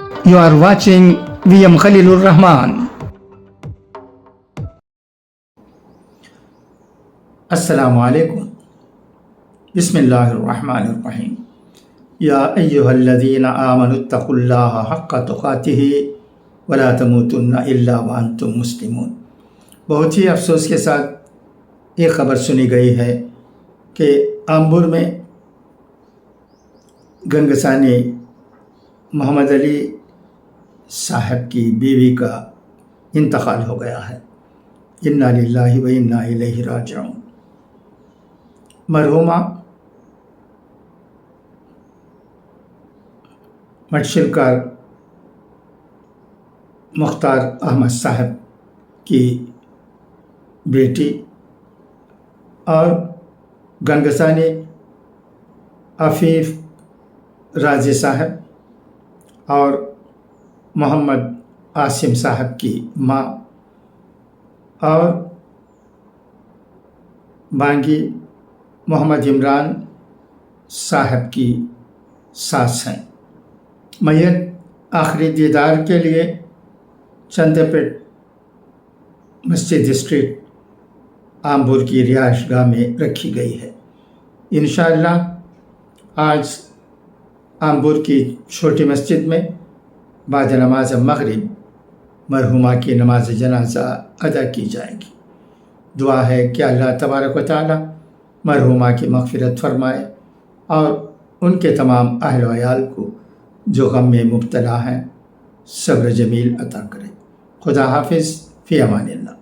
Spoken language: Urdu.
You are watching VM Khalilur Rahman. Assalamu alaikum. Bismillahir Rahmanir Rahim. Ya ayyuhalladhina amanu ittaqullaha haqqa tuqatihi wa la tamutunna illa wa antum muslimun. بہت ہی افسوس کے ساتھ ایک خبر سنی گئی ہے کہ آمبور میں گنگسانی محمد علی صاحب کی بیوی کا انتقال ہو گیا ہے۔ انا للہ و انا الیہ راجعون۔ مرحومہ مٹشلکار مختار احمد صاحب کی بیٹی اور گنگسانی عفیف رازی صاحب اور محمد عاصم صاحب کی ماں اور بانگی محمد عمران صاحب کی ساس ہیں۔ میت آخری دیدار کے لیے چندے پیٹ مسجد اسٹریٹ آمبور کی رہائش گاہ میں رکھی گئی ہے۔ انشاءاللہ آج آمبور کی چھوٹی مسجد میں بعد نماز مغرب مرحومہ کی نماز جنازہ ادا کی جائے گی۔ دعا ہے کہ اللہ تبارک و تعالی مرحومہ کی مغفرت فرمائے اور ان کے تمام اہل و عیال کو جو غم میں مبتلا ہیں صبر جمیل عطا کرے۔ خدا حافظ، فی امان اللہ۔